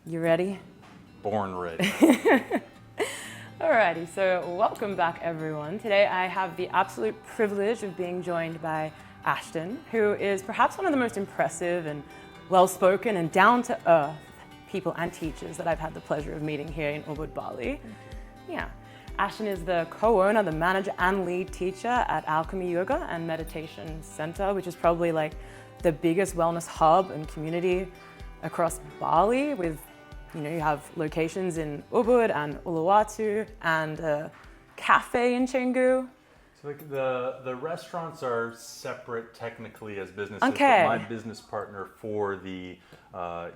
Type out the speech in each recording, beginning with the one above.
You ready? Born ready. Alrighty, so welcome back everyone. Today I have the absolute privilege of being joined by Ashton, who is perhaps one of the most impressive and well-spoken and down-to-earth people and teachers that I've had the pleasure of meeting here in Ubud, Bali. Yeah. Ashton is the co-owner, the manager and lead teacher at Alchemy Yoga and Meditation Center, which is probably like the biggest wellness hub and community across Bali with, you have locations in Ubud and Uluwatu and a cafe in Canggu. So like the restaurants are separate technically as businesses, Okay. but my business partner for the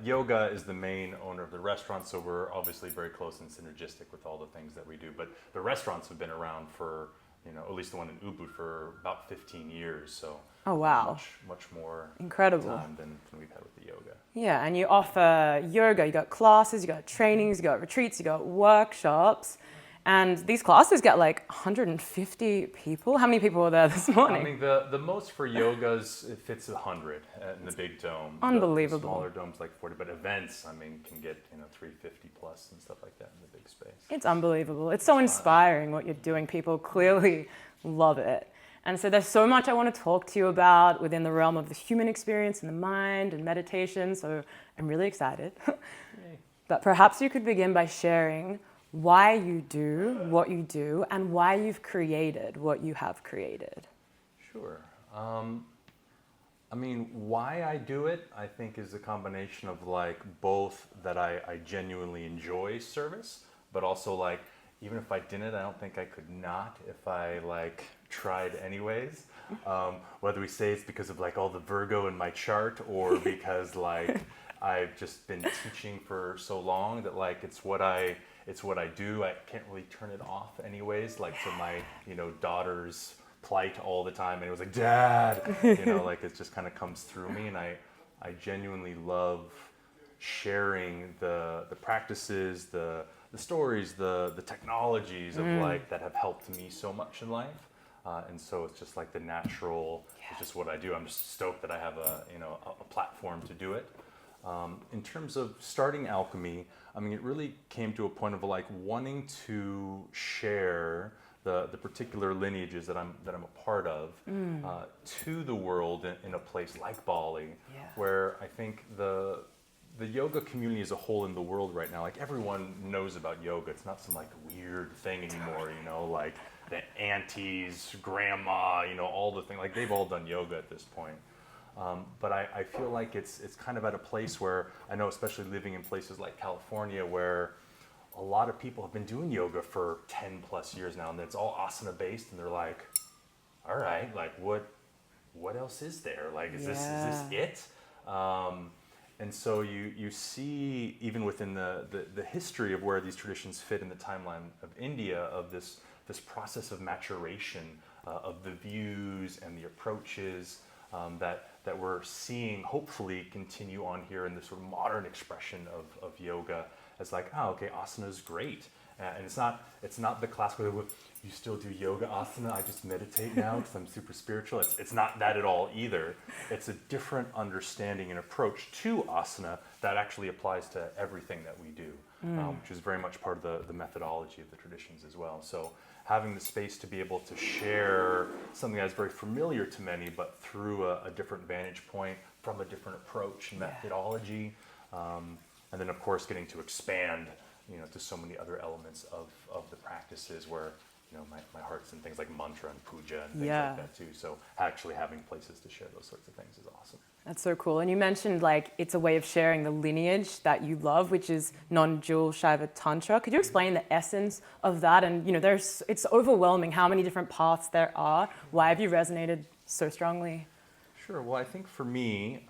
yoga is the main owner of the restaurant, so we're obviously very close and synergistic with all the things that we do. But the restaurants have been around for, at least the one in Ubud for about 15 years, so Oh wow. much more Incredible. time than we've had with the yoga. Yeah, and you offer yoga, you got classes, you got trainings, you got retreats, you got workshops. And these classes get like 150 people. How many people were there this morning? I mean, the most for yogas, it fits 100 in the big dome. Unbelievable. The smaller domes like 40, but events, can get 350 plus and stuff like that in the big space. It's unbelievable. It's so inspiring what you're doing. People clearly love it. And so there's so much I want to talk to you about within the realm of the human experience and the mind and meditation. So I'm really excited. But perhaps you could begin by sharing why you do what you do and why you've created what you have created. Sure. Why I do it, I think, is a combination of both that I genuinely enjoy service, but also even if I didn't, I don't think I could not if I tried anyways. Whether we say it's because of all the Virgo in my chart or because I've just been teaching for so long that it's what I do. I can't really turn it off anyways. For my daughter's plight all the time, and it was Dad, it just kind of comes through me, and I genuinely love sharing the practices, the stories, the technologies of that have helped me so much in life. And so it's just the natural, it's just what I do. I'm just stoked that I have a platform to do it. In terms of starting Alchemy, it really came to a point of wanting to share the particular lineages that I'm a part of to the world in a place like Bali, where I think the yoga community as a whole in the world right now, everyone knows about yoga. It's not some weird thing anymore, the aunties, grandma, all the things, they've all done yoga at this point. But I feel it's kind of at a place where I know, especially living in places like California, where a lot of people have been doing yoga for 10 plus years now, and it's all asana based, and they're all right, what else is there? Is this it? And so you see, even within the history of where these traditions fit in the timeline of India, of this process of maturation of the views and the approaches that we're seeing hopefully continue on here in this sort of modern expression of yoga as asana is great. And it's not the classical, you still do yoga asana, I just meditate now because I'm super spiritual. It's not that at all either. It's a different understanding and approach to asana that actually applies to everything that we do, which is very much part of the methodology of the traditions as well. So having the space to be able to share something that's very familiar to many, but through a different vantage point, from a different approach and methodology, and then of course getting to expand to so many other elements of the practices where, my heart's in things like mantra and puja and things like that too. So actually having places to share those sorts of things is awesome. That's so cool. And you mentioned it's a way of sharing the lineage that you love, which is Non-Dual Śaiva Tantra. Could you explain the essence of that? And it's overwhelming how many different paths there are. Why have you resonated so strongly? Sure. Well, I think for me,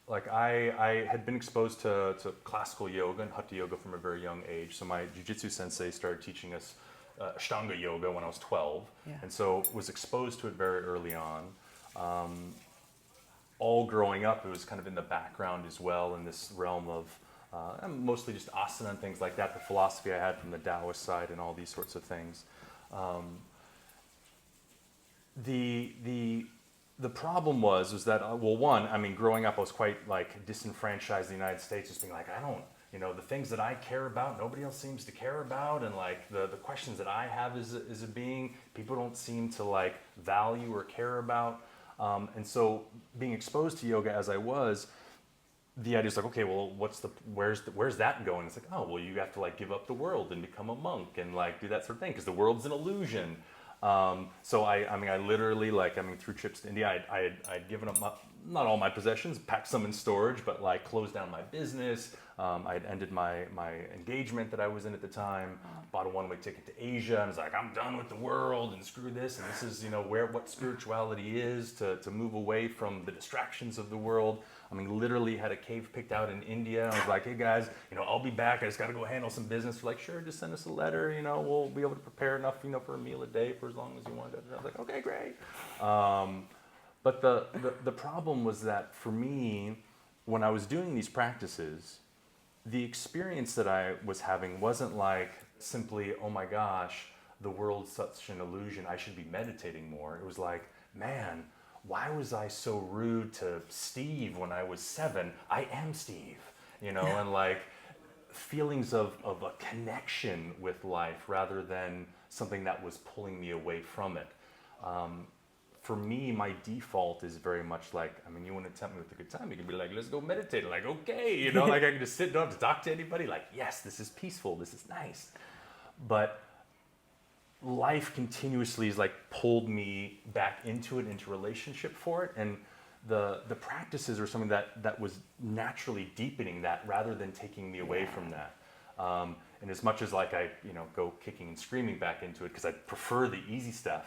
I had been exposed to classical yoga and hatha yoga from a very young age. So my jiu-jitsu sensei started teaching us Ashtanga yoga when I was 12. And so was exposed to it very early on. All growing up, it was kind of in the background as well in this realm of mostly just asana and things like that, the philosophy I had from the Taoist side and all these sorts of things. The the problem was that, well, one, I mean, growing up, I was quite like disenfranchised in the United States, just being like, I don't, you know, the things that I care about, nobody else seems to care about. And like the questions that I have as a being, people don't seem to like value or care about. And so being exposed to yoga as I was, the idea is like, okay, well, where's that going? It's like, oh, well, you have to like give up the world and become a monk and like do that sort of thing because the world's an illusion. So I mean, I literally like, I mean, through trips to India, I'd given up not all my possessions, packed some in storage, but like closed down my business. I'd ended my engagement that I was in at the time, bought a one-way ticket to Asia, and was like, I'm done with the world and screw this. And this is, you know, what spirituality is, to move away from the distractions of the world. I mean, literally had a cave picked out in India. I was like, hey guys, you know, I'll be back. I just got to go handle some business. They're like, sure, just send us a letter. You know, we'll be able to prepare enough, you know, for a meal a day for as long as you want. I was like, okay, great. But the problem was that for me, when I was doing these practices, the experience that I was having wasn't like simply, oh my gosh, the world's such an illusion, I should be meditating more. It was like, man, why was I so rude to Steve when I was 7? I am Steve, you know, and like feelings of a connection with life rather than something that was pulling me away from it. For me, my default is very much like, I mean, you want to tempt me with a good time, you can be like, let's go meditate. I'm like, okay, you know, like I can just sit, don't have to talk to anybody. Like, yes, this is peaceful, this is nice. But life continuously has like pulled me back into it, into relationship for it. And the practices are something that was naturally deepening that rather than taking me away from that. And as much as like I, you know, go kicking and screaming back into it because I prefer the easy stuff,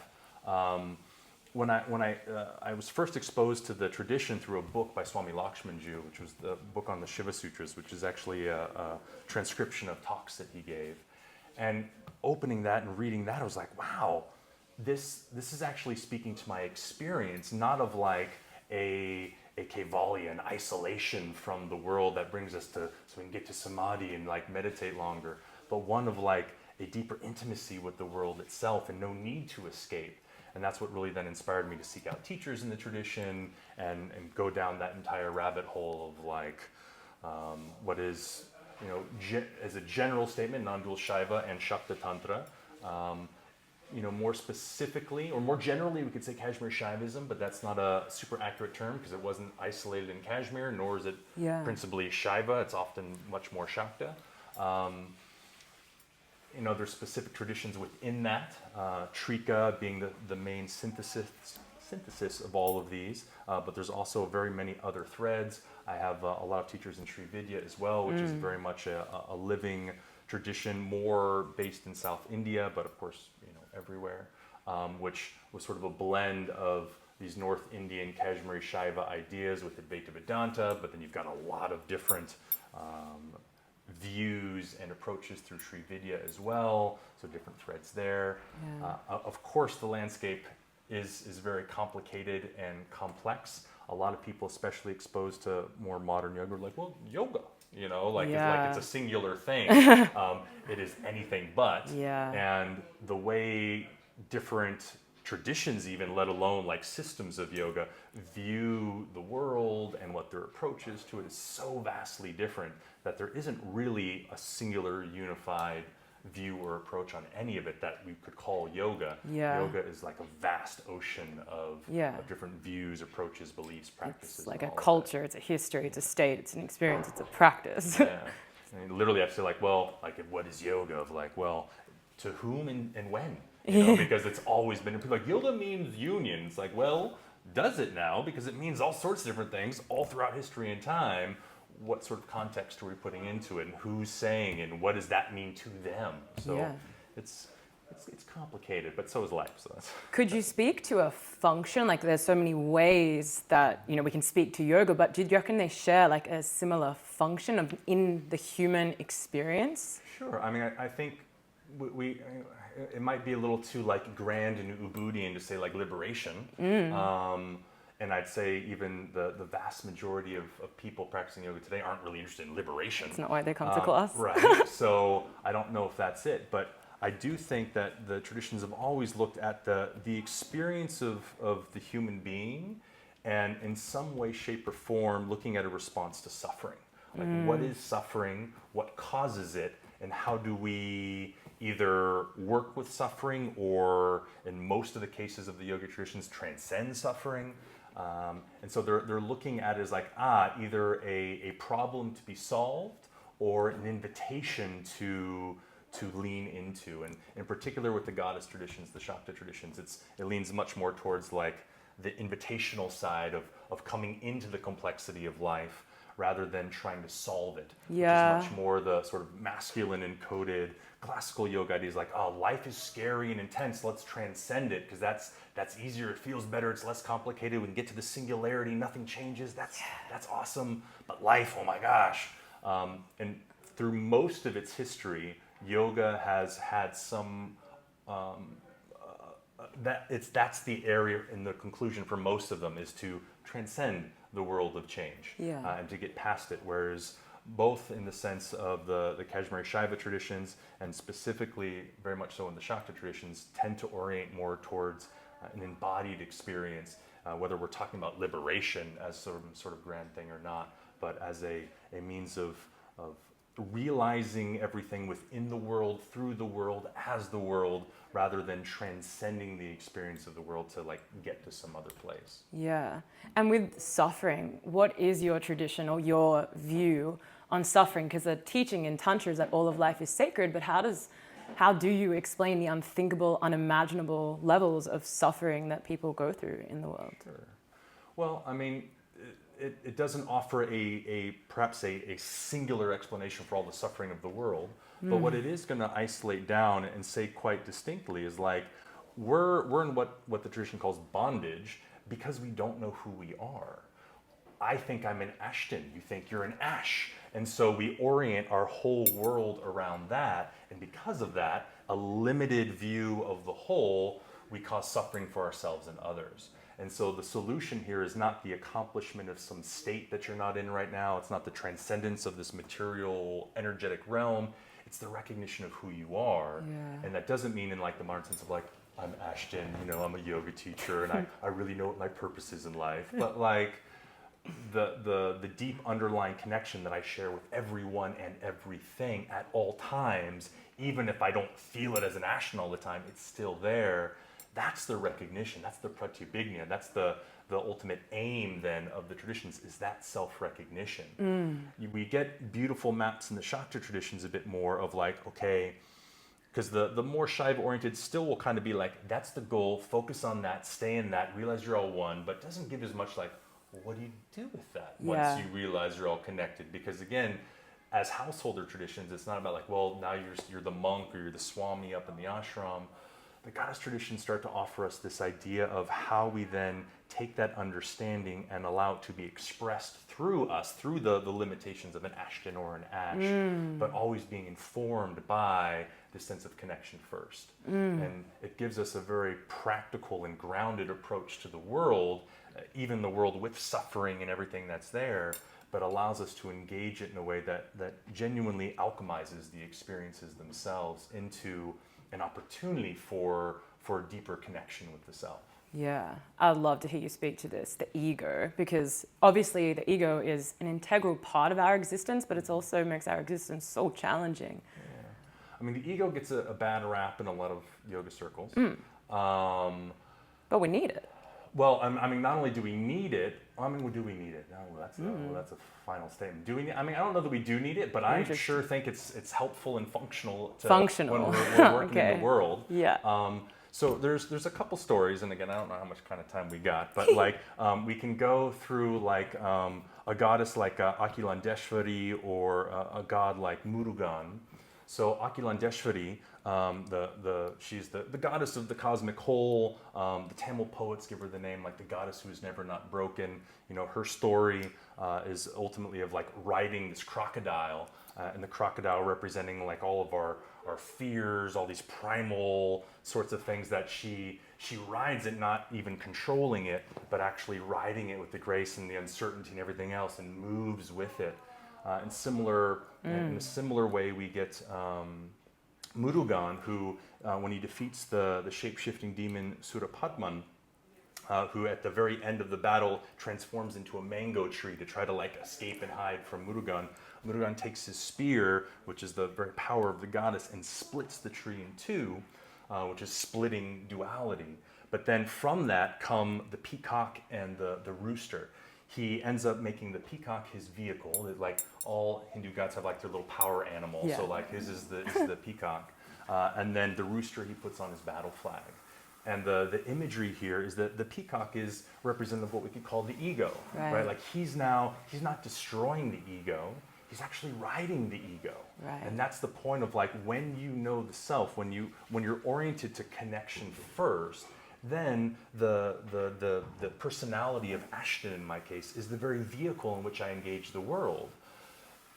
when I was first exposed to the tradition through a book by Swami Lakshmanju, which was the book on the Shiva Sutras, which is actually a transcription of talks that he gave. And opening that and reading that, I was like, wow, this is actually speaking to my experience, not of like a kaivalya, an isolation from the world that brings us to, so we can get to samadhi and like meditate longer, but one of like a deeper intimacy with the world itself and no need to escape. And that's what really then inspired me to seek out teachers in the tradition and go down that entire rabbit hole of like what is, you know, as a general statement, Non-Dual Śaiva and Shakta Tantra. You know, more specifically, or more generally, we could say Kashmir Shaivism, but that's not a super accurate term because it wasn't isolated in Kashmir, nor is it principally Shaiva. It's often much more Shakta. You know, there's specific traditions within that, Trika being the main synthesis of all of these, but there's also very many other threads. I have a lot of teachers in Sri Vidya as well, which is very much a living tradition, more based in South India, but of course, you know, everywhere, which was sort of a blend of these North Indian Kashmiri Shaiva ideas with Advaita Vedanta, but then you've got a lot of different views and approaches through Sri Vidya as well, so different threads there. Of course, the landscape is very complicated and complex. A lot of people, especially exposed to more modern yoga, are like, well, yoga, you know, like it's a singular thing. It is anything but. And the way different traditions even, let alone like systems of yoga, view the world and what their approach is to it is so vastly different that there isn't really a singular unified view or approach on any of it that we could call yoga. Yoga is like a vast ocean of different views, approaches, beliefs, practices. It's like a culture, it's a history, it's a state, it's an experience, it's a practice. And literally I have to say like, well, like what is yoga? Of like, well, to whom and when? You know, because it's always been, people like, yoga means union. It's like, well, does it now? Because it means all sorts of different things all throughout history and time. What sort of context are we putting into it, and who's saying, and what does that mean to them? So it's complicated, but so is life. So could you speak to a function? Like, there's so many ways that, you know, we can speak to yoga, but do you reckon they share like a similar function in the human experience? Sure. I mean, I think it might be a little too like grand and Ubudian to say like liberation. And I'd say even the vast majority of people practicing yoga today aren't really interested in liberation. That's not why they come to class. Right. So I don't know if that's it. But I do think that the traditions have always looked at the experience of the human being, and in some way, shape, or form, looking at a response to suffering. Like, what is suffering? What causes it? And how do we either work with suffering, or in most of the cases of the yoga traditions, transcend suffering? And so they're looking at it as like, either a problem to be solved, or an invitation to lean into. And in particular with the goddess traditions, the Shakta traditions, it leans much more towards like the invitational side of coming into the complexity of life, rather than trying to solve it, which is much more the sort of masculine encoded classical yoga ideas, like, oh, life is scary and intense, let's transcend it, because that's easier, it feels better, it's less complicated, we can get to the singularity, nothing changes, that's awesome. But life, oh my gosh. And through most of its history, yoga has had some that's the area in the conclusion for most of them, is to transcend the world of change, and to get past it. Whereas both in the sense of the Kashmiri Shaiva traditions, and specifically very much so in the Shakta traditions, tend to orient more towards an embodied experience, whether we're talking about liberation as sort of grand thing or not, but as a means of realizing everything within the world, through the world, as the world, rather than transcending the experience of the world to like get to some other place. Yeah. And with suffering, what is your tradition or your view on suffering? Because the teaching in Tantra is that all of life is sacred, but how do you explain the unthinkable, unimaginable levels of suffering that people go through in the world? Sure. Well, I mean, it doesn't offer perhaps a singular explanation for all the suffering of the world, but what it is going to isolate down and say quite distinctly is like, we're in what the tradition calls bondage, because we don't know who we are. I think I'm an Ashton, you think you're an Ash, and so we orient our whole world around that, and because of that, a limited view of the whole, we cause suffering for ourselves and others. And so the solution here is not the accomplishment of some state that you're not in right now. It's not the transcendence of this material, energetic realm. It's the recognition of who you are. Yeah. And that doesn't mean in like the modern sense of like, I'm Ashton, I'm a yoga teacher, and I really know what my purpose is in life. But like the deep underlying connection that I share with everyone and everything at all times, even if I don't feel it as an Ashton all the time, it's still there. That's the recognition, that's the pratyabhijna, that's the ultimate aim then of the traditions, is that self-recognition. We get beautiful maps in the Shakta traditions a bit more of like, okay, because the more Shaiva-oriented still will kind of be like, that's the goal, focus on that, stay in that, realize you're all one, but doesn't give as much like, well, what do you do with that once you realize you're all connected? Because again, as householder traditions, it's not about like, well, now you're the monk or you're the swami up in the ashram. The goddess traditions start to offer us this idea of how we then take that understanding and allow it to be expressed through us, through the limitations of an Ashton or an Ash, but always being informed by this sense of connection first. And it gives us a very practical and grounded approach to the world, even the world with suffering and everything that's there, but allows us to engage it in a way that genuinely alchemizes the experiences themselves into an opportunity for deeper connection with the self. Yeah, I'd love to hear you speak to this, the ego, because obviously the ego is an integral part of our existence, but it also makes our existence so challenging. Yeah. I mean, the ego gets a bad rap in a lot of yoga circles. But we need it. Well, I mean, not only do we need it, do we need it? No, that's a final statement. Do we? I mean, I don't know that we do need it, but I sure think it's helpful and functional when we're working in the world. Yeah. So there's a couple stories, and again, I don't know how much kind of time we got, but like we can go through like a goddess like Akhilandeshwari or a god like Murugan. So Akhilandeshwari, she's the goddess of the cosmic whole. The Tamil poets give her the name like the goddess who is never not broken. Her story is ultimately of like riding this crocodile, and the crocodile representing like all of our fears, all these primal sorts of things that she rides it, not even controlling it, but actually riding it with the grace and the uncertainty and everything else, and moves with it. In a similar way, we get Murugan, who, when he defeats the shape-shifting demon Surapadman, who at the very end of the battle transforms into a mango tree to try to like escape and hide from Murugan. Murugan takes his spear, which is the very power of the goddess, and splits the tree in two, which is splitting duality. But then from that come the peacock and the rooster. He ends up making the peacock his vehicle. Like all Hindu gods have like their little power animal. Yeah. So like his is the peacock. And then the rooster he puts on his battle flag. And the imagery here is that the peacock is representative of what we could call the ego, right? Like he's not destroying the ego, he's actually riding the ego. Right. And that's the point of like when you know the self, when you're oriented to connection first, then the personality of Ashton in my case is the very vehicle in which I engage the world.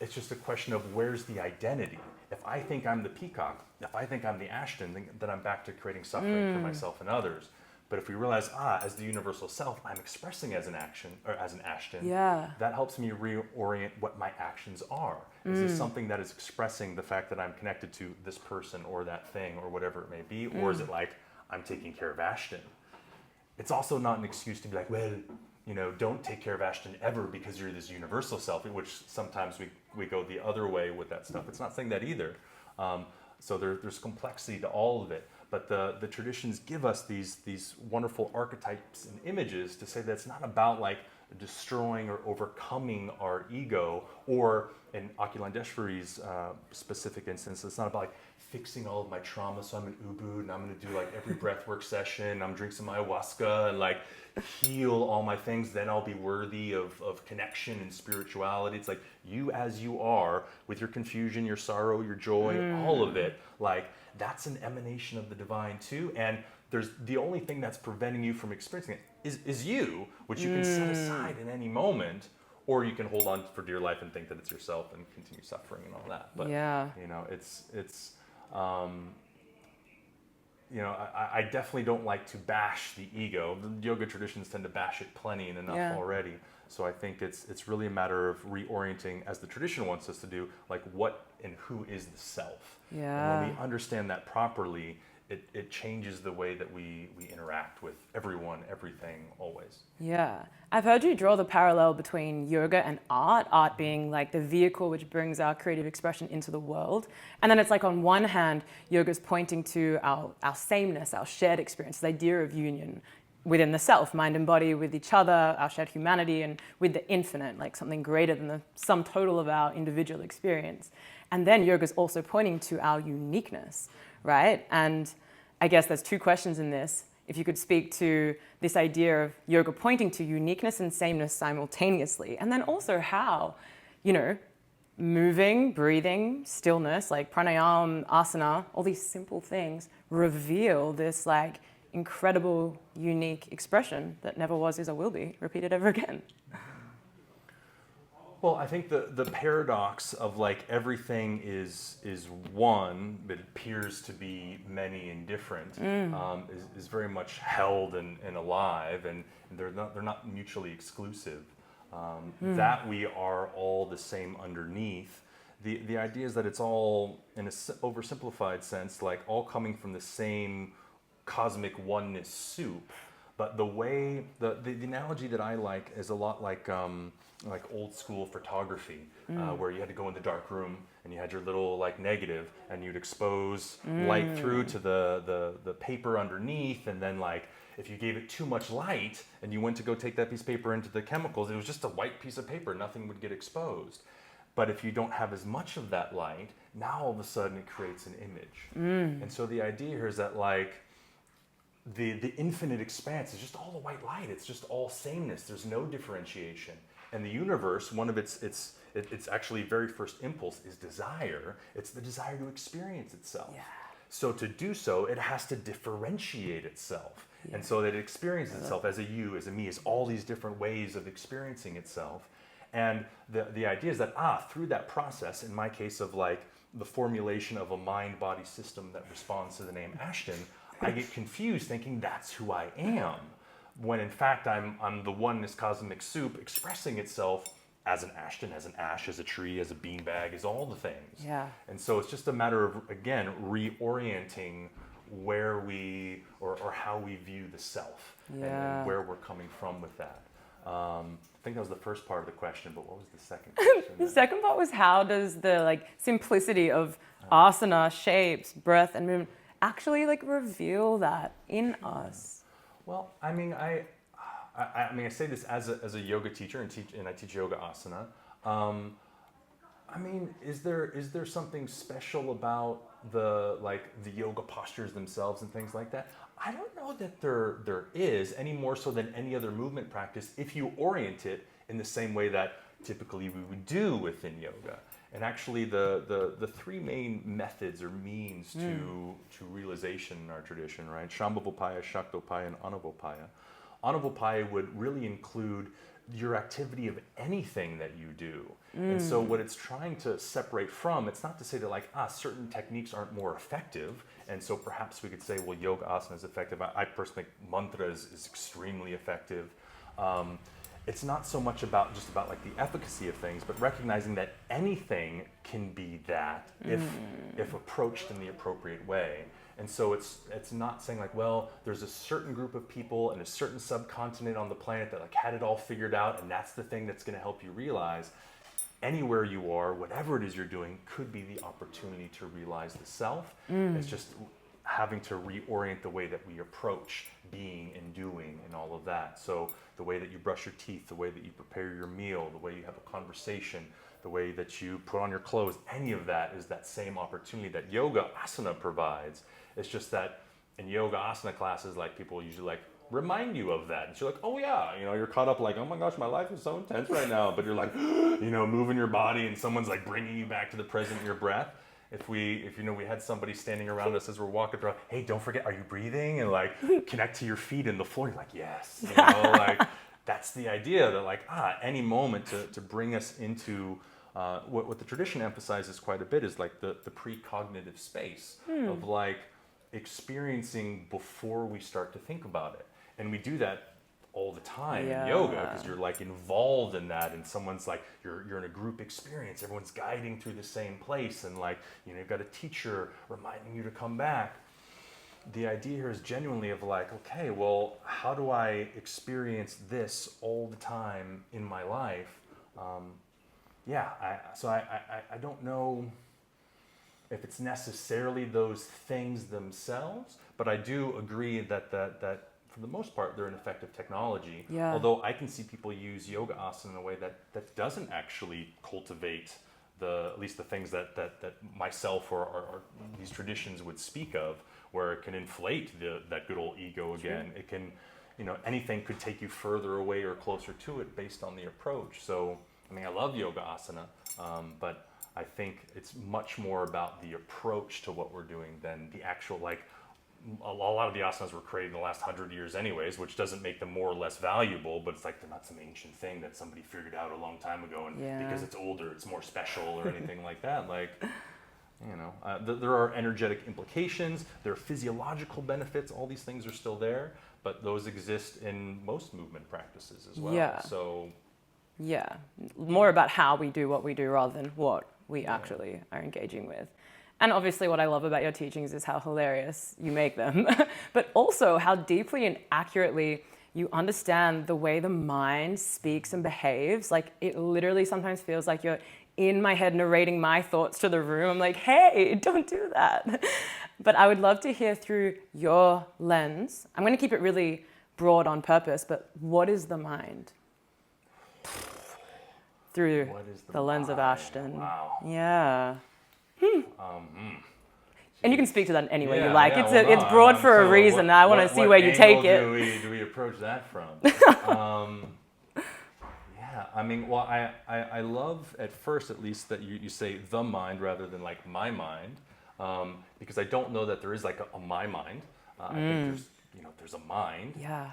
It's just a question of where's the identity. If I think I'm the peacock, if I think I'm the Ashton, then I'm back to creating suffering for myself and others. But if we realize, as the universal self, I'm expressing as an action or as an Ashton, that helps me reorient what my actions are. Is this something that is expressing the fact that I'm connected to this person or that thing or whatever it may be? Or is it like, I'm taking care of Ashton? It's also not an excuse to be like, well, don't take care of Ashton ever because you're this universal self, which sometimes we go the other way with that stuff. It's not saying that either. So there's complexity to all of it. But the traditions give us these wonderful archetypes and images to say that it's not about like destroying or overcoming our ego, or in Akilandeshwari's specific instance, it's not about like fixing all of my trauma. So I'm in Ubud and I'm going to do like every breathwork session. I'm drinking some ayahuasca and like heal all my things. Then I'll be worthy of connection and spirituality. It's like you as you are, with your confusion, your sorrow, your joy, all of it. Like that's an emanation of the divine too. And there's the only thing that's preventing you from experiencing it is you, which you can set aside in any moment. Or you can hold on for dear life and think that it's yourself and continue suffering and all that. But I definitely don't like to bash the ego. The yoga traditions tend to bash it plenty and enough already. So I think it's really a matter of reorienting, as the tradition wants us to do, like what and who is the self. Yeah. And when we understand that properly, it changes the way that we interact with everyone, everything, always. Yeah. I've heard you draw the parallel between yoga and art being like the vehicle which brings our creative expression into the world. And then it's like on one hand, yoga's pointing to our sameness, our shared experience, the idea of union within the self, mind and body, with each other, our shared humanity, and with the infinite, like something greater than the sum total of our individual experience. And then yoga's also pointing to our uniqueness, right? And I guess there's two questions in this. If you could speak to this idea of yoga pointing to uniqueness and sameness simultaneously, and then also how, moving, breathing, stillness, like pranayama, asana, all these simple things reveal this like incredible, unique expression that never was, is, or will be repeated ever again. Well, I think the paradox of like everything is one, but it appears to be many and different, is very much held and alive, and they're not mutually exclusive. That we are all the same underneath. The idea is that it's all, in an oversimplified sense, like all coming from the same cosmic oneness soup. But the way the analogy that I like is a lot like old school photography, where you had to go in the dark room and you had your little like negative and you'd expose light through to the paper underneath, and then like if you gave it too much light and you went to go take that piece of paper into the chemicals, it was just a white piece of paper, nothing would get exposed. But if you don't have as much of that light, now all of a sudden it creates an image. And so the idea here is that like the infinite expanse is just all the white light. It's just all sameness. There's no differentiation. And the universe, one of its actually very first impulse is desire. It's the desire to experience itself. Yeah. So to do so, it has to differentiate itself. Yeah. And so that it experiences itself as a you, as a me, as all these different ways of experiencing itself. And the idea is that through that process, in my case of like the formulation of a mind-body system that responds to the name Ashton, I get confused thinking that's who I am, when in fact I'm the oneness cosmic soup expressing itself as an Ashton, as an ash, as a tree, as a beanbag, as all the things. Yeah. And so it's just a matter of, again, reorienting where we, or how we view the self, and where we're coming from with that. I think that was the first part of the question, but what was the second question? The second part was, how does the like simplicity of asana, shapes, breath, and movement actually like reveal that in us? Well, I mean, I say this as a yoga teacher, and I teach yoga asana. I mean, is there something special about the yoga postures themselves and things like that? I don't know that there is, any more so than any other movement practice, if you orient it in the same way that typically we would do within yoga. And actually the three main methods or means to realization in our tradition, right? Shambhavopaya, Shaktopaya, and Anavopaya. Anavopaya would really include your activity of anything that you do. And so what it's trying to separate from, it's not to say that certain techniques aren't more effective, and so perhaps we could say, well, yoga asana is effective. I personally think mantra is extremely effective. It's not so much about like the efficacy of things, but recognizing that anything can be that if approached in the appropriate way. And so it's not saying well, there's a certain group of people in a certain subcontinent on the planet that had it all figured out, and that's the thing that's going to help you realize. Anywhere you are, whatever it is you're doing, could be the opportunity to realize the self. It's just having to reorient the way that we approach being and doing and all of that. So the way that you brush your teeth, the way that you prepare your meal, the way you have a conversation, the way that you put on your clothes, any of that is that same opportunity that yoga asana provides. It's just that in yoga asana classes, people usually remind you of that. And you're oh yeah, you're caught up oh my gosh, my life is so intense right now. But you're moving your body, and someone's bringing you back to the present in your breath. If we had somebody standing around us as we're walking through, hey, don't forget, are you breathing? And connect to your feet in the floor. You're yes. That's the idea that any moment to bring us into what the tradition emphasizes quite a bit is the precognitive space of experiencing before we start to think about it. And we do that all the time in yoga, because you're involved in that, and someone's you're in a group experience, everyone's guiding through the same place, and you've got a teacher reminding you to come back. The idea here is genuinely of okay, well, how do I experience this all the time in my life? I don't know if it's necessarily those things themselves, but I do agree that for the most part, they're an effective technology. Yeah. Although I can see people use yoga asana in a way that doesn't actually cultivate at least the things that myself or these traditions would speak of, where it can inflate that good old ego again. It can, anything could take you further away or closer to it based on the approach. So, I love yoga asana, but I think it's much more about the approach to what we're doing than the actual, a lot of the asanas were created in the last 100 years anyways, which doesn't make them more or less valuable, but it's they're not some ancient thing that somebody figured out a long time ago, and because it's older, it's more special or anything like that. There are energetic implications, there are physiological benefits, all these things are still there, but those exist in most movement practices as well. Yeah. So, yeah, more about how we do what we do rather than what we actually are engaging with. And obviously what I love about your teachings is how hilarious you make them, but also how deeply and accurately you understand the way the mind speaks and behaves. It literally sometimes feels like you're in my head narrating my thoughts to the room. I'm hey, don't do that. But I would love to hear through your lens. I'm going to keep it really broad on purpose, but what is the mind? Through the lens of Ashton. Wow. Yeah. And you can speak to that in any way you like. It's broad for a reason. I want to see where you take it. Do we approach that from? I love at first, at least, that you say the mind rather than my mind, because I don't know that there is a my mind. I think there's a mind. Yeah.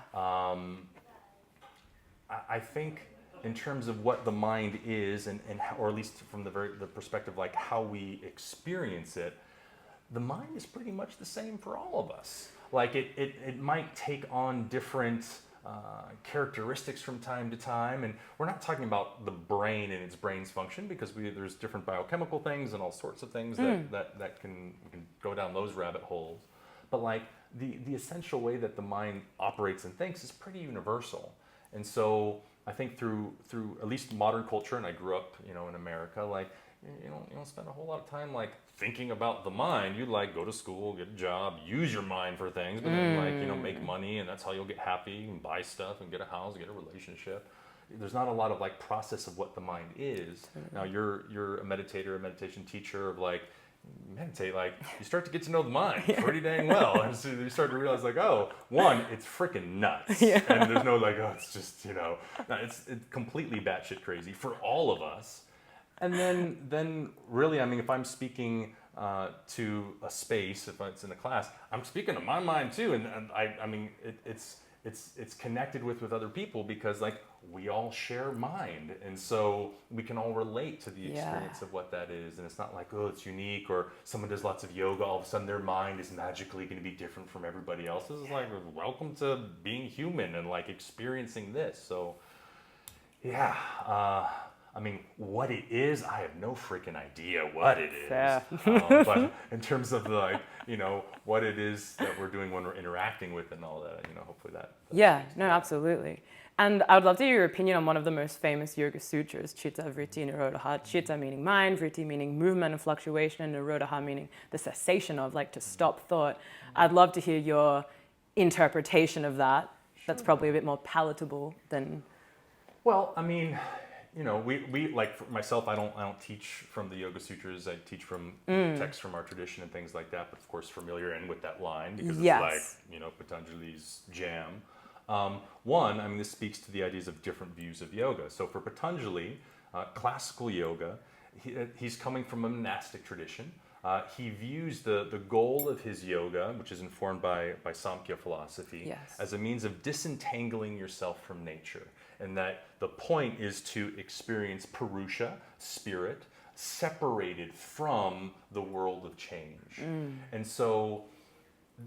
I think in terms of what the mind is, or at least from the perspective how we experience it, the mind is pretty much the same for all of us. It might take on different characteristics from time to time. And we're not talking about the brain and its brain's function, because there's different biochemical things and all sorts of things that can go down those rabbit holes. But like the essential way that the mind operates and thinks is pretty universal. And so I think through at least modern culture, and I grew up, in America, like you don't spend a whole lot of time like thinking about the mind. You like go to school, get a job, use your mind for things, but then like make money, and that's how you'll get happy. You can buy stuff and get a house, get a relationship. There's not a lot of like process of what the mind is. Now you're a meditator, a meditation teacher of like meditate, like you start to get to know the mind pretty dang well, and so you start to realize like, oh, one, it's freaking nuts, and there's no like, oh, it's just it's completely batshit crazy for all of us. And then really, I mean, if I'm speaking to a space, if it's in a class, I'm speaking to my mind too, and I mean it's connected with other people, because like we all share mind, and so we can all relate to the experience of what that is. And it's not like, oh, it's unique, or someone does lots of yoga, all of a sudden their mind is magically going to be different from everybody else's. It's like, welcome to being human and like experiencing this. So I mean, what it is, I have no freaking idea what it is. But in terms of like, what it is that we're doing when we're interacting with and all that, hopefully that. No, absolutely. And I would love to hear your opinion on one of the most famous yoga sutras, Chitta, Vritti, Nirodhah. Chitta meaning mind, Vritti meaning movement and fluctuation, and Nirodhah meaning the cessation of, like, to stop thought. I'd love to hear your interpretation of that. That's probably a bit more palatable than. Well, I mean, we like, for myself, I don't teach from the Yoga Sutras. I teach from texts from our tradition and things like that, but of course familiar and with that line, because it's like, Patanjali's jam. One, I mean, this speaks to the ideas of different views of yoga. So for Patanjali, classical yoga, he's coming from a monastic tradition. He views the goal of his yoga, which is informed by Samkhya philosophy, as a means of disentangling yourself from nature. And that the point is to experience Purusha, spirit, separated from the world of change. And so,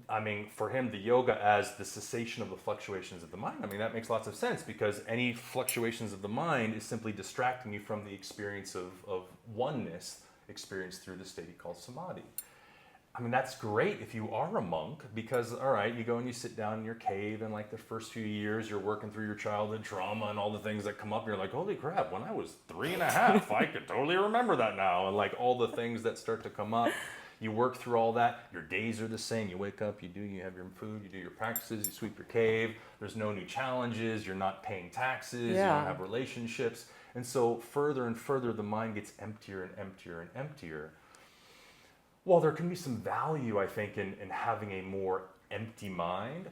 I mean, for him, the yoga as the cessation of the fluctuations of the mind, I mean, that makes lots of sense, because any fluctuations of the mind is simply distracting you from the experience of oneness experienced through the state he calls samadhi. I mean, that's great if you are a monk, because, all right, you go and you sit down in your cave, and like the first few years, you're working through your childhood trauma and all the things that come up, and you're like, holy crap, when I was 3.5, I could totally remember that now, and like all the things that start to come up. You work through all that. Your days are the same. You wake up, you have your food, you do your practices, you sweep your cave. There's no new challenges. You're not paying taxes. You don't have relationships. And so further and further, the mind gets emptier and emptier and emptier. While there can be some value, I think, in having a more empty mind,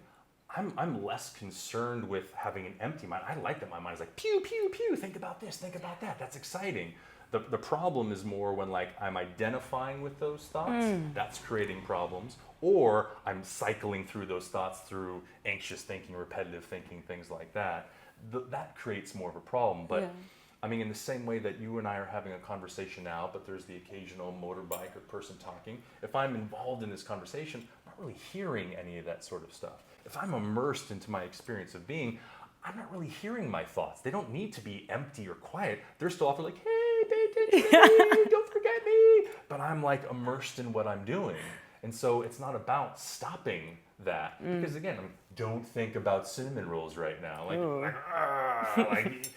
I'm less concerned with having an empty mind. I like that my mind is like, pew, pew, pew, think about this, think about that. That's exciting. The problem is more when like I'm identifying with those thoughts, that's creating problems, or I'm cycling through those thoughts through anxious thinking, repetitive thinking, things like that. That creates more of a problem. But I mean, in the same way that you and I are having a conversation now, but there's the occasional motorbike or person talking, if I'm involved in this conversation, I'm not really hearing any of that sort of stuff. If I'm immersed into my experience of being, I'm not really hearing my thoughts. They don't need to be empty or quiet. They're still often like, hey, pay attention to me, don't forget me. But I'm like immersed in what I'm doing. And so it's not about stopping that. Because again, don't think about cinnamon rolls right now. Like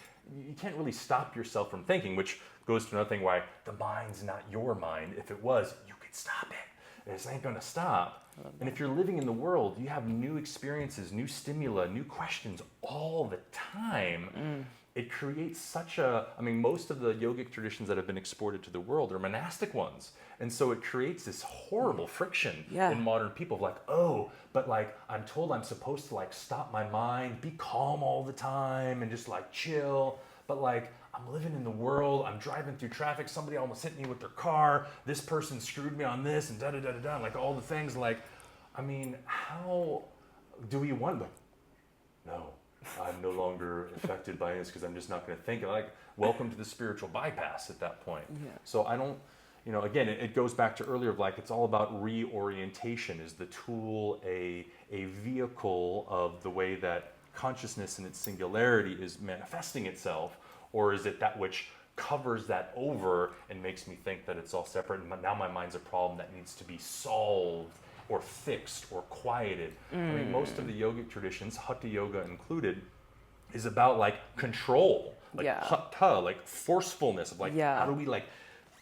you can't really stop yourself from thinking, which goes to another thing why the mind's not your mind. If it was, you could stop it. This ain't gonna stop. And if you're living in the world, you have new experiences, new stimuli, new questions all the time. It creates such most of the yogic traditions that have been exported to the world are monastic ones. And so it creates this horrible friction in modern people of like, oh, but like I'm told I'm supposed to like stop my mind, be calm all the time and just like chill. But like I'm living in the world, I'm driving through traffic, somebody almost hit me with their car, this person screwed me on this and da-da-da-da-da, like all the things like, I mean, how do we want them? No, I'm no longer affected by this because I'm just not going to think. Like, welcome to the spiritual bypass at that point. So I don't, again, it goes back to earlier of like, it's all about reorientation. Is the tool a vehicle of the way that consciousness in its singularity is manifesting itself, or is it that which covers that over and makes me think that it's all separate, and now my mind's a problem that needs to be solved or fixed or quieted? I mean, most of the yogic traditions, Hatha Yoga included, is about like control, like hatha, like forcefulness of like, how do we like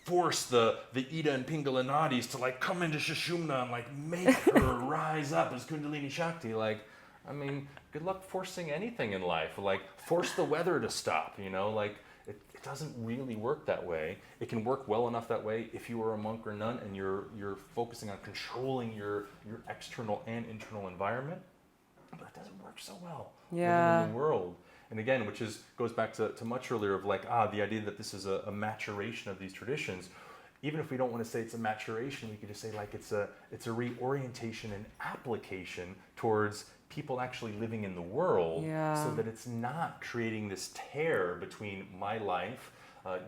force the Ida and Pingala nadis to like come into Sushumna and like make her rise up as Kundalini Shakti. Like, I mean, good luck forcing anything in life. Like, force the weather to stop, you know? Like, it doesn't really work that way. It can work well enough that way if you are a monk or nun and you're focusing on controlling your external and internal environment, but it doesn't work so well living in the world. And again, which goes back to much earlier of like, the idea that this is a maturation of these traditions. Even if we don't want to say it's a maturation, we could just say like it's a reorientation and application towards people actually living in the world, so that it's not creating this tear between my life.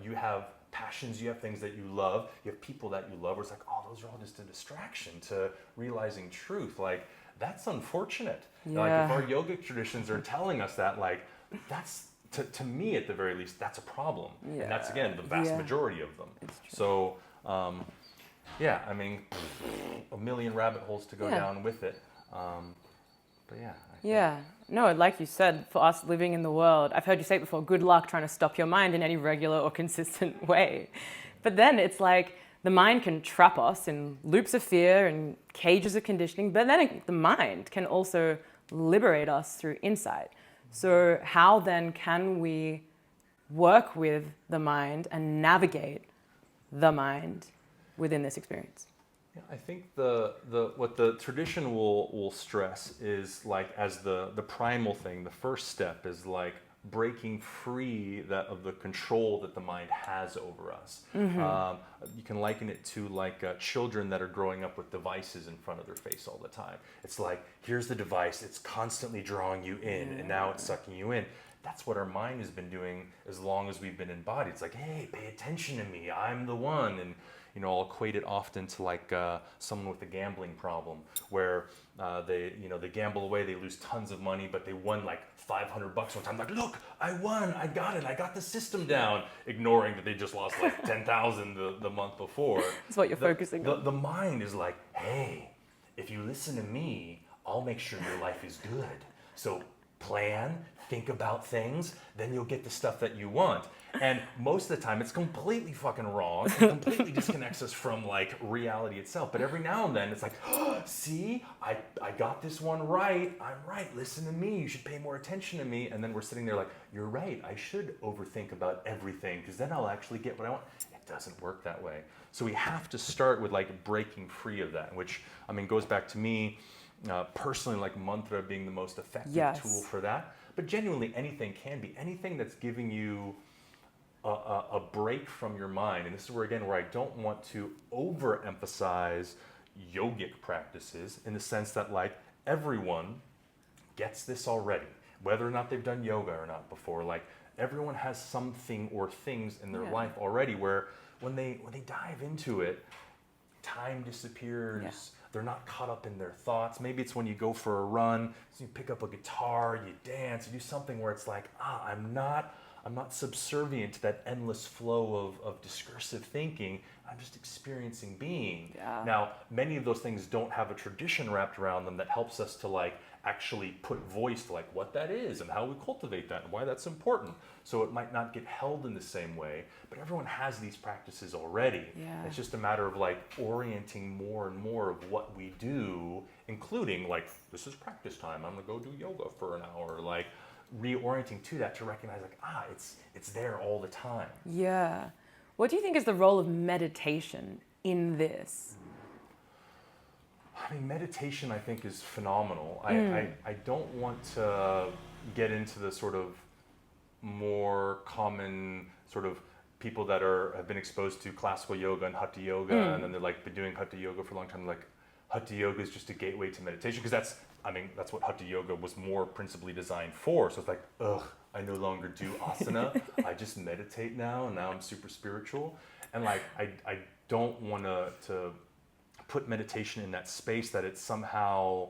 You have passions, you have things that you love, you have people that you love, where it's like, oh, those are all just a distraction to realizing truth. Like, that's unfortunate. Like, if our yogic traditions are telling us that, like, that's, to me at the very least, that's a problem. And that's, again, the vast majority of them. So, I mean, a million rabbit holes to go down with it. But no, like you said, for us living in the world, I've heard you say it before, good luck trying to stop your mind in any regular or consistent way. But then it's like the mind can trap us in loops of fear and cages of conditioning, but then the mind can also liberate us through insight. So how then can we work with the mind and navigate the mind within this experience? Yeah, I think what the tradition will stress is like, as the primal thing, the first step is like breaking free of the control that the mind has over us. You can liken it to like children that are growing up with devices in front of their face all the time. It's like, here's the device, it's constantly drawing you in, and now it's sucking you in. That's what our mind has been doing as long as we've been embodied. It's like, hey, pay attention to me, I'm the one. And you know, I'll equate it often to like someone with a gambling problem, where they gamble away, they lose tons of money, but they won like $500 one time. Like, look, I won, I got the system down, ignoring that they just lost like 10,000 the month before. That's what you're focusing on. The mind is like, hey, if you listen to me, I'll make sure your life is good. So plan, think about things, then you'll get the stuff that you want. And most of the time, it's completely fucking wrong. It completely disconnects us from like reality itself. But every now and then, it's like, oh, see, I got this one right. I'm right. Listen to me. You should pay more attention to me. And then we're sitting there like, you're right. I should overthink about everything, because then I'll actually get what I want. It doesn't work that way. So we have to start with like breaking free of that, which, I mean, goes back to me personally, like mantra being the most effective tool for that. But genuinely, anything can be. Anything that's giving you a break from your mind. And this is where I don't want to overemphasize yogic practices, in the sense that like everyone gets this already, whether or not they've done yoga or not before. Like, everyone has something or things in their life already where when they dive into it, time disappears. They're not caught up in their thoughts. Maybe it's when you go for a run, so you pick up a guitar, you dance, you do something where it's like, I'm not subservient to that endless flow of discursive thinking. I'm just experiencing being. Now, many of those things don't have a tradition wrapped around them that helps us to like actually put voice to like what that is and how we cultivate that and why that's important. So it might not get held in the same way, but everyone has these practices already. It's just a matter of like orienting more and more of what we do, including like, this is practice time, I'm gonna go do yoga for an hour, like reorienting to that, to recognize like, it's there all the time. What do you think is the role of meditation in this? I mean, meditation, I think, is phenomenal. I don't want to get into the sort of more common sort of people that have been exposed to classical yoga and hatha yoga, and then they're like been doing hatha yoga for a long time. Like, hatha yoga is just a gateway to meditation, because that's what hatha yoga was more principally designed for. So it's like, I no longer do asana. I just meditate now, and now I'm super spiritual. And like, I don't want to put meditation in that space that it's somehow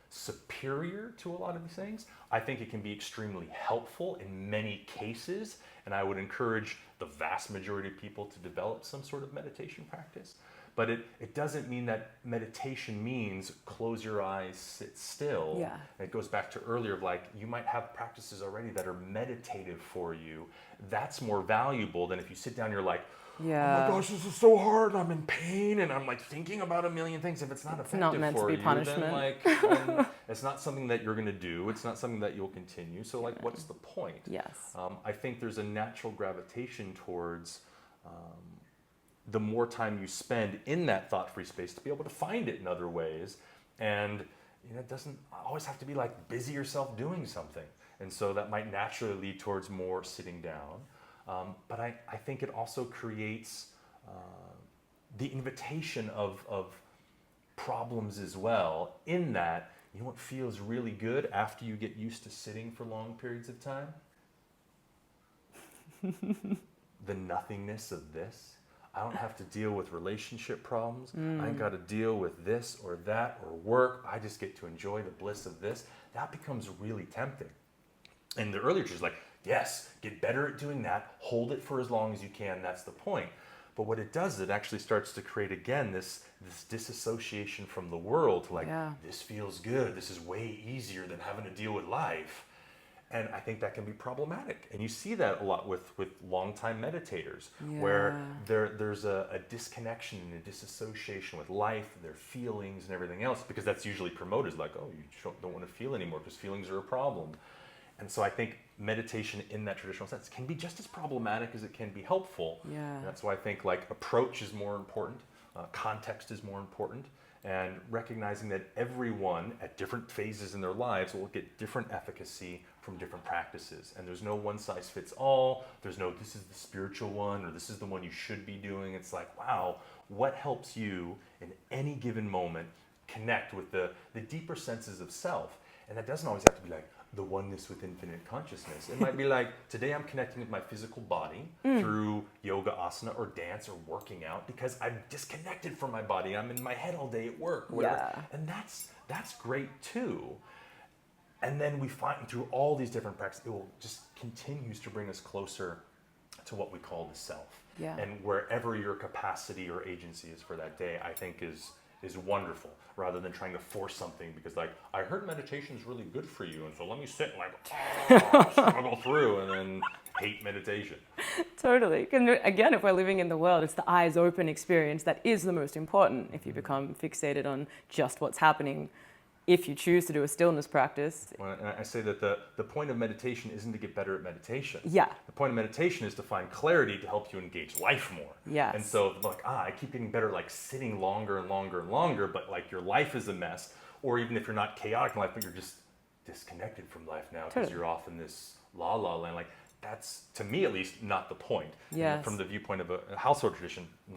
superior to a lot of these things. I think it can be extremely helpful in many cases, and I would encourage the vast majority of people to develop some sort of meditation practice. But it doesn't mean that meditation means close your eyes, sit still. Yeah. And it goes back to earlier of like, you might have practices already that are meditative for you. That's more valuable than if you sit down and you're like, yeah. oh my gosh, this is so hard, I'm in pain, and I'm like thinking about a million things. If it's not effective not meant for to be you, punishment. then like, it's not something that you're gonna do. It's not something that you'll continue. So like, what's the point? Yes. I think there's a natural gravitation towards the more time you spend in that thought-free space to be able to find it in other ways. And it doesn't always have to be like busy yourself doing something. And so that might naturally lead towards more sitting down. But I think it also creates the invitation of problems as well, in that, you know what feels really good after you get used to sitting for long periods of time? The nothingness of this. I don't have to deal with relationship problems. I ain't got to deal with this or that or work. I just get to enjoy the bliss of this. That becomes really tempting. And the earlier is like, yes, get better at doing that. Hold it for as long as you can. That's the point. But what it does, it actually starts to create, again, this disassociation from the world to like, this feels good. This is way easier than having to deal with life. And I think that can be problematic. And you see that a lot with longtime meditators, where there's a disconnection and a disassociation with life, their feelings and everything else, because that's usually promoted like, oh, you don't want to feel anymore because feelings are a problem. And so I think meditation in that traditional sense can be just as problematic as it can be helpful. Yeah. And that's why I think like approach is more important, context is more important, and recognizing that everyone at different phases in their lives will get different efficacy from different practices. And there's no one size fits all. There's no, this is the spiritual one, or this is the one you should be doing. It's like, wow, what helps you in any given moment connect with the deeper senses of self? And that doesn't always have to be like the oneness with infinite consciousness. It might be like, today I'm connecting with my physical body through yoga, asana, or dance, or working out, because I'm disconnected from my body. I'm in my head all day at work, or whatever. Yeah. And that's great too. And then we find through all these different practices, it will just continues to bring us closer to what we call the self. Yeah. And wherever your capacity or agency is for that day, I think is wonderful, rather than trying to force something because like, I heard meditation is really good for you, and so let me sit and like struggle through and then hate meditation. Totally. And again, if we're living in the world, it's the eyes open experience that is the most important. If you become fixated on just what's happening, if you choose to do a stillness practice. Well, and I say that the point of meditation isn't to get better at meditation. Yeah. The point of meditation is to find clarity to help you engage life more. Yes. And so like, I keep getting better like sitting longer and longer and longer, but like your life is a mess. Or even if you're not chaotic in life, but you're just disconnected from life now because you're off in this la-la land. Like, that's, to me at least, not the point. Yes. And from the viewpoint of a household tradition,